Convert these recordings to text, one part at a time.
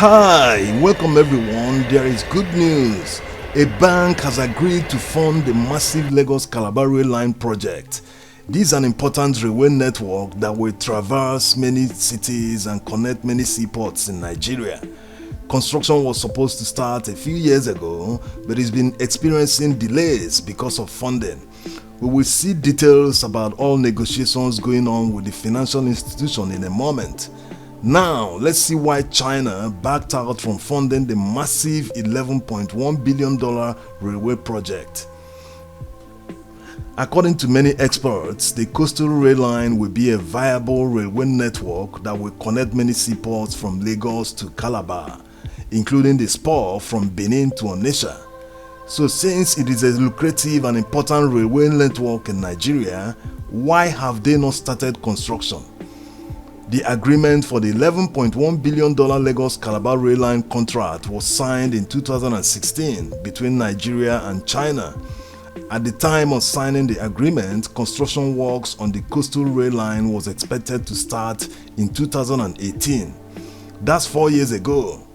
Hi, welcome everyone. There is good news. A bank has agreed to fund the massive Lagos Calabar rail line project. This is an important railway network that will traverse many cities and connect many seaports in Nigeria. Construction was supposed to start a few years ago, but it's been experiencing delays because of funding. We will see details about all negotiations going on with the financial institution in a moment. Now, let's see why China backed out from funding the massive $11.1 billion railway project. According to many experts, the coastal rail line will be a viable railway network that will connect many seaports from Lagos to Calabar, including the spur from Benin to Onitsha. So since it is a lucrative and important railway network in Nigeria, why have they not started construction? The agreement for the $11.1 billion Lagos Calabar rail line contract was signed in 2016 between Nigeria and China. At the time of signing the agreement, construction works on the coastal rail line was expected to start in 2018. That's 4 years ago.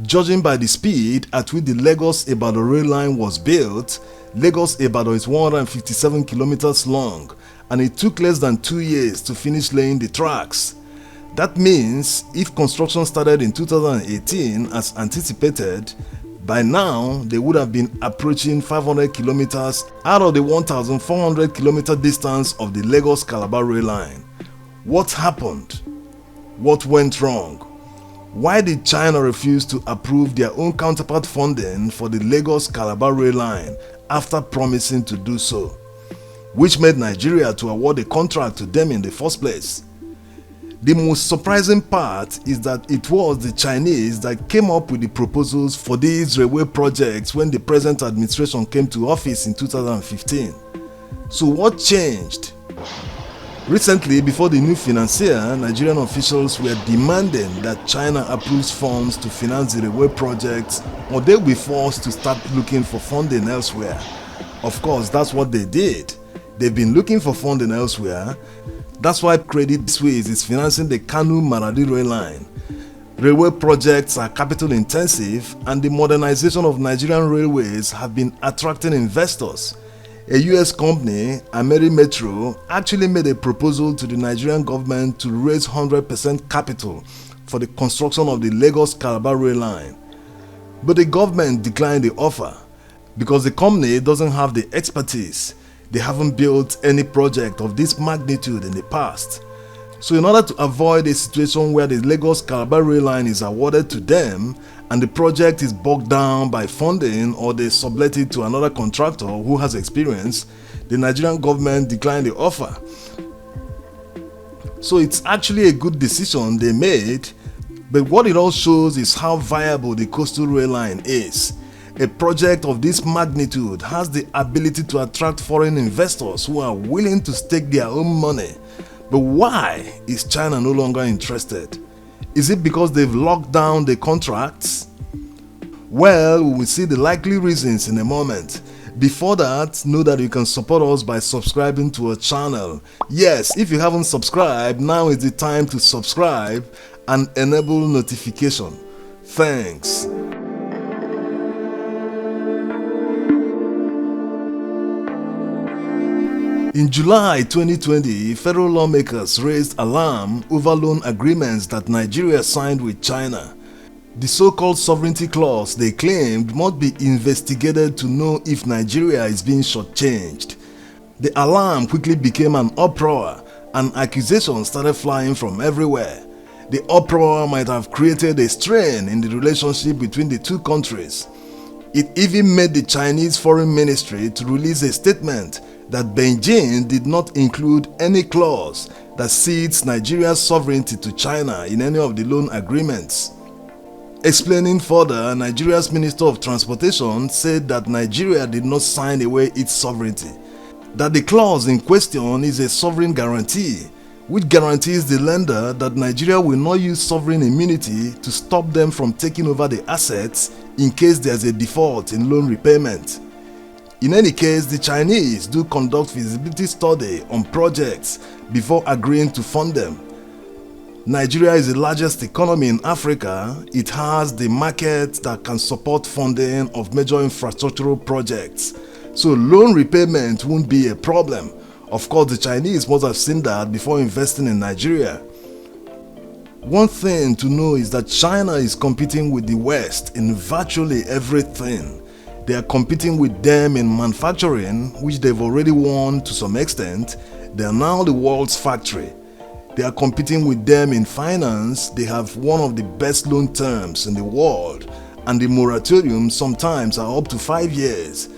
Judging by the speed at which the Lagos-Ibadan rail line was built, Lagos-Ibadan is 157 kilometers long, and it took less than 2 years to finish laying the tracks. That means if construction started in 2018 as anticipated, by now they would have been approaching 500 kilometers out of the 1,400 kilometer distance of the Lagos-Calabar rail line. What happened? What went wrong? Why did China refuse to approve their own counterpart funding for the Lagos-Calabar rail line after promising to do so, which made Nigeria to award a contract to them in the first place? The most surprising part is that it was the Chinese that came up with the proposals for these railway projects when the present administration came to office in 2015. So what changed? Recently, before the new Financier, Nigerian officials were demanding that China approves funds to finance the railway projects, or they'll be forced to start looking for funding elsewhere. Of course, that's what they did. They've been looking for funding elsewhere. That's why Credit Suisse is financing the Kano-Maradi rail line. Railway projects are capital intensive, and the modernization of Nigerian railways have been attracting investors. A US company, Ameri Metro, actually made a proposal to the Nigerian government to raise 100% capital for the construction of the Lagos-Calabar rail line. But the government declined the offer because the company doesn't have the expertise. They haven't built any project of this magnitude in the past. So in order to avoid a situation where the Lagos-Calabar rail line is awarded to them and the project is bogged down by funding, or they sublet it to another contractor who has experience, the Nigerian government declined the offer. So it's actually a good decision they made, but what it all shows is how viable the coastal rail line is. A project of this magnitude has the ability to attract foreign investors who are willing to stake their own money. But why is China no longer interested? Is it because they've locked down the contracts? Well, we will see the likely reasons in a moment. Before that, know that you can support us by subscribing to our channel. Yes, if you haven't subscribed, now is the time to subscribe and enable notification. Thanks. In July 2020, federal lawmakers raised alarm over loan agreements that Nigeria signed with China. The so-called sovereignty clause they claimed must be investigated to know if Nigeria is being shortchanged. The alarm quickly became an uproar, and accusations started flying from everywhere. The uproar might have created a strain in the relationship between the two countries. It even made the Chinese Foreign Ministry to release a statement that Beijing did not include any clause that cedes Nigeria's sovereignty to China in any of the loan agreements. Explaining further, Nigeria's Minister of Transportation said that Nigeria did not sign away its sovereignty, that the clause in question is a sovereign guarantee, which guarantees the lender that Nigeria will not use sovereign immunity to stop them from taking over the assets in case there's a default in loan repayment. In any case, the Chinese do conduct feasibility study on projects before agreeing to fund them. Nigeria is the largest economy in Africa. It has the market that can support funding of major infrastructural projects. So loan repayment won't be a problem. Of course, the Chinese must have seen that before investing in Nigeria. One thing to know is that China is competing with the West in virtually everything. They are competing with them in manufacturing, which they've already won to some extent. They are now the world's factory. They are competing with them in finance. They have one of the best loan terms in the world, and the moratoriums sometimes are up to 5 years.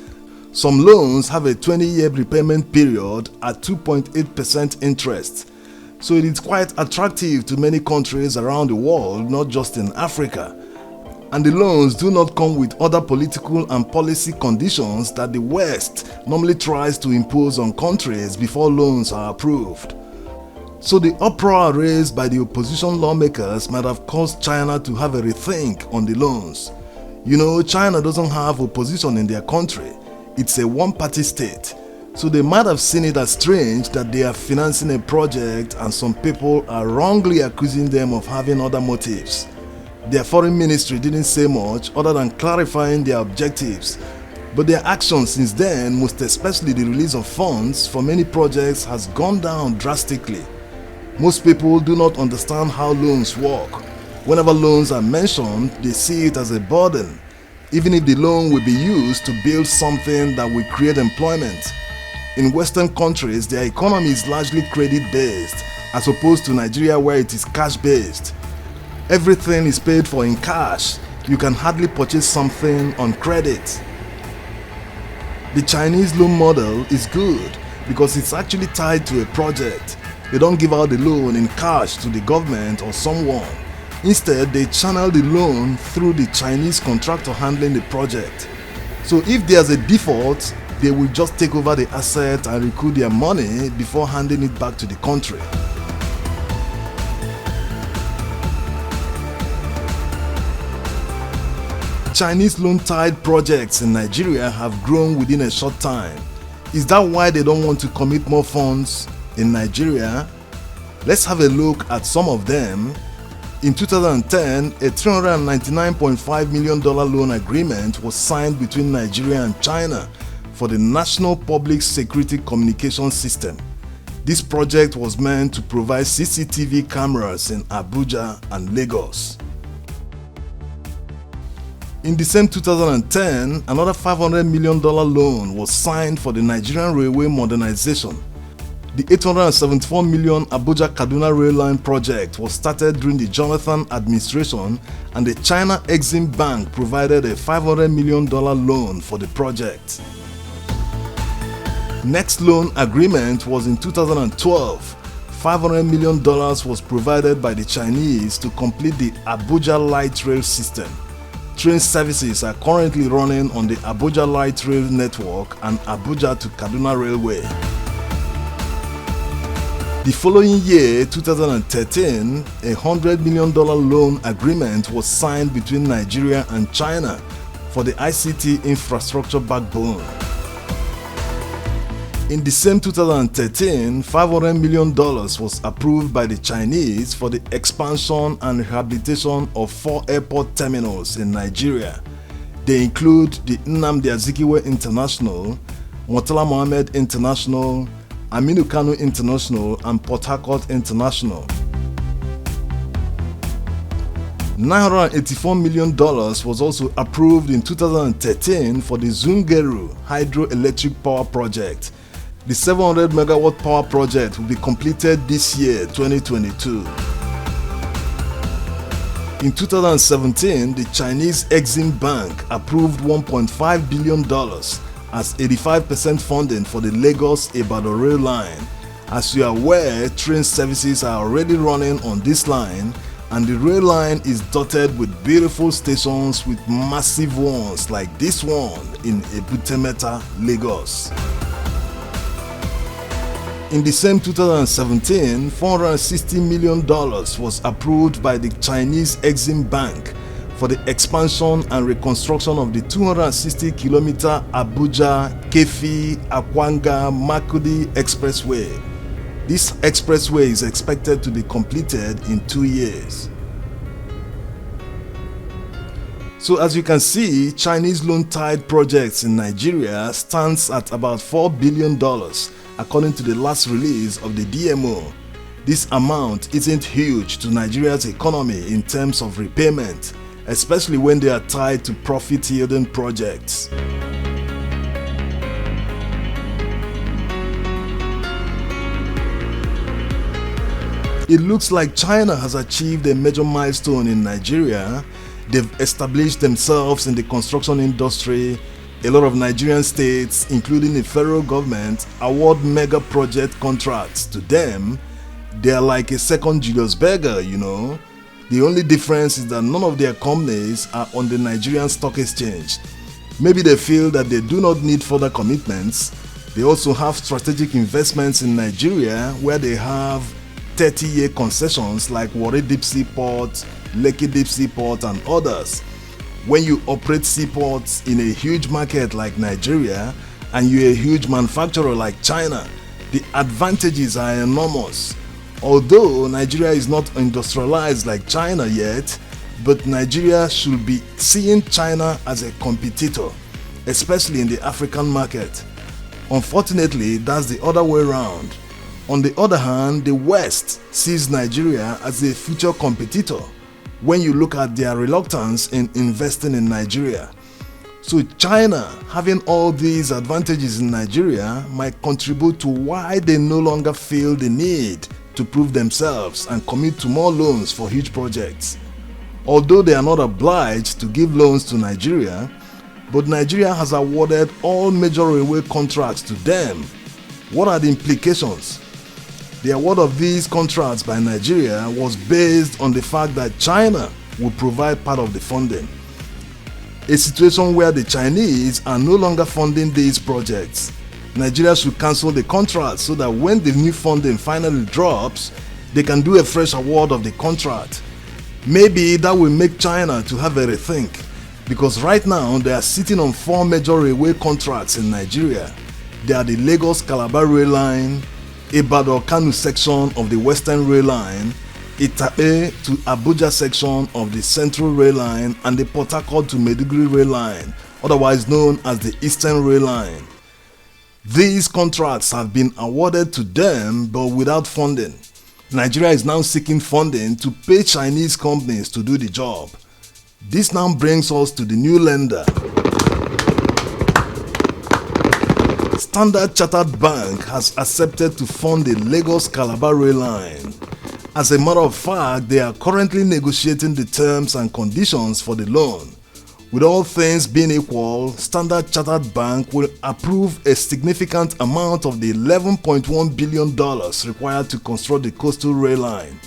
Some loans have a 20-year repayment period at 2.8% interest. So it is quite attractive to many countries around the world, not just in Africa. And the loans do not come with other political and policy conditions that the West normally tries to impose on countries before loans are approved. So the uproar raised by the opposition lawmakers might have caused China to have a rethink on the loans. You know, China doesn't have opposition in their country. It's a one-party state. So they might have seen it as strange that they are financing a project and some people are wrongly accusing them of having other motives. Their foreign ministry didn't say much other than clarifying their objectives. But their action since then, most especially the release of funds for many projects, has gone down drastically. Most people do not understand how loans work. Whenever loans are mentioned, they see it as a burden, even if the loan will be used to build something that will create employment. In Western countries, their economy is largely credit-based, as opposed to Nigeria where it is cash-based. Everything is paid for in cash. You can hardly purchase something on credit. The Chinese loan model is good because it's actually tied to a project. They don't give out the loan in cash to the government or someone. Instead, they channel the loan through the Chinese contractor handling the project. So if there's a default, they will just take over the asset and recoup their money before handing it back to the country. Chinese loan-tied projects in Nigeria have grown within a short time. Is that why they don't want to commit more funds in Nigeria? Let's have a look at some of them. In 2010, a $399.5 million loan agreement was signed between Nigeria and China for the National Public Security Communication System. This project was meant to provide CCTV cameras in Abuja and Lagos. In the same 2010, another $500 million loan was signed for the Nigerian Railway modernization. The $874 million Abuja-Kaduna Rail Line project was started during the Jonathan administration, and the China Exim Bank provided a $500 million loan for the project. Next loan agreement was in 2012. $500 million was provided by the Chinese to complete the Abuja Light Rail system. Train services are currently running on the Abuja Light Rail network and Abuja to Kaduna Railway. The following year, 2013, a $100 million loan agreement was signed between Nigeria and China for the ICT infrastructure backbone. In the same 2013, $500 million was approved by the Chinese for the expansion and rehabilitation of 4 airport terminals in Nigeria. They include the Nnamdi Azikiwe International, Murtala Mohammed International, Aminu Kano International, and Port Harcourt International. $984 million was also approved in 2013 for the Zungeru hydroelectric power project. The 700 megawatt power project will be completed this year, 2022. In 2017, the Chinese Exim Bank approved $1.5 billion as 85% funding for the Lagos-Ibadan rail line. As you are aware, train services are already running on this line, and the rail line is dotted with beautiful stations with massive ones like this one in Ebutemeta, Lagos. In the same 2017, $460 million was approved by the Chinese Exim Bank for the expansion and reconstruction of the 260-kilometer Abuja, Kefi, Akwanga, Makudi Expressway. This expressway is expected to be completed in 2 years. So as you can see, Chinese loan-tied projects in Nigeria stands at about $4 billion according to the last release of the DMO. This amount isn't huge to Nigeria's economy in terms of repayment, especially when they are tied to profit-yielding projects. It looks like China has achieved a major milestone in Nigeria. They've established themselves in the construction industry. A lot of Nigerian states, including the federal government, award mega project contracts to them. They are like a second Julius Berger, you know. The only difference is that none of their companies are on the Nigerian Stock Exchange. Maybe they feel that they do not need further commitments. They also have strategic investments in Nigeria where they have 30-year concessions like Warri Deep Sea Port, Lekki Deep Sea Port and others. When you operate seaports in a huge market like Nigeria and you're a huge manufacturer like China, the advantages are enormous. Although Nigeria is not industrialized like China yet, but Nigeria should be seeing China as a competitor, especially in the African market. Unfortunately, that's the other way around. On the other hand, the West sees Nigeria as a future competitor when you look at their reluctance in investing in Nigeria. So China having all these advantages in Nigeria might contribute to why they no longer feel the need to prove themselves and commit to more loans for huge projects. Although they are not obliged to give loans to Nigeria, but Nigeria has awarded all major railway contracts to them. What are the implications? The award of these contracts by Nigeria was based on the fact that China would provide part of the funding. A situation where the Chinese are no longer funding these projects. Nigeria should cancel the contract so that when the new funding finally drops, they can do a fresh award of the contract. Maybe that will make China to have a rethink, because right now they are sitting on 4 major railway contracts in Nigeria. They are the Lagos-Calabar rail line, Ibadan-Kano section of the Western Rail Line, Itape to Abuja section of the Central Rail Line, and the Port Harcourt to Maiduguri Rail Line, otherwise known as the Eastern Rail Line. These contracts have been awarded to them but without funding. Nigeria is now seeking funding to pay Chinese companies to do the job. This now brings us to the new lender. Standard Chartered Bank has accepted to fund the Lagos-Calabar rail line. As a matter of fact, they are currently negotiating the terms and conditions for the loan. With all things being equal, Standard Chartered Bank will approve a significant amount of the $11.1 billion required to construct the coastal rail line.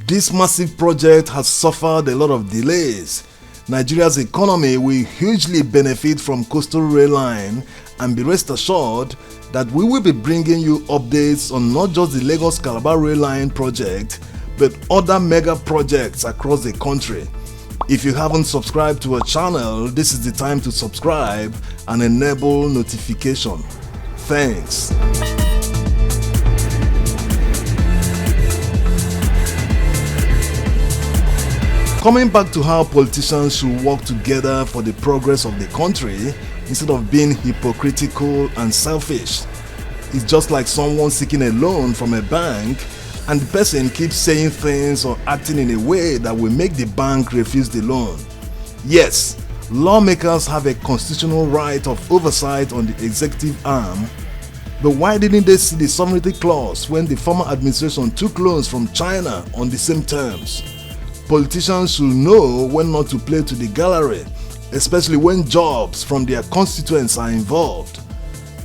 This massive project has suffered a lot of delays. Nigeria's economy will hugely benefit from coastal rail line, and be rest assured that we will be bringing you updates on not just the Lagos-Calabar rail line project, but other mega projects across the country. If you haven't subscribed to our channel, this is the time to subscribe and enable notification. Thanks. Coming back to how politicians should work together for the progress of the country instead of being hypocritical and selfish. It's just like someone seeking a loan from a bank and the person keeps saying things or acting in a way that will make the bank refuse the loan. Yes, lawmakers have a constitutional right of oversight on the executive arm, but why didn't they see the sovereignty clause when the former administration took loans from China on the same terms? Politicians should know when not to play to the gallery, especially when jobs from their constituents are involved.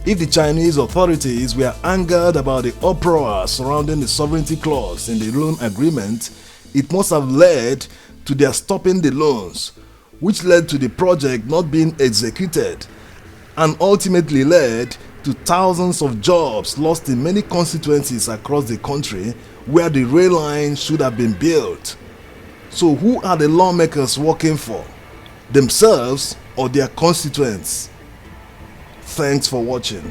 If the Chinese authorities were angered about the uproar surrounding the sovereignty clause in the loan agreement, it must have led to their stopping the loans, which led to the project not being executed, and ultimately led to thousands of jobs lost in many constituencies across the country where the rail line should have been built. So who are the lawmakers working for? Themselves or their constituents? Thanks for watching.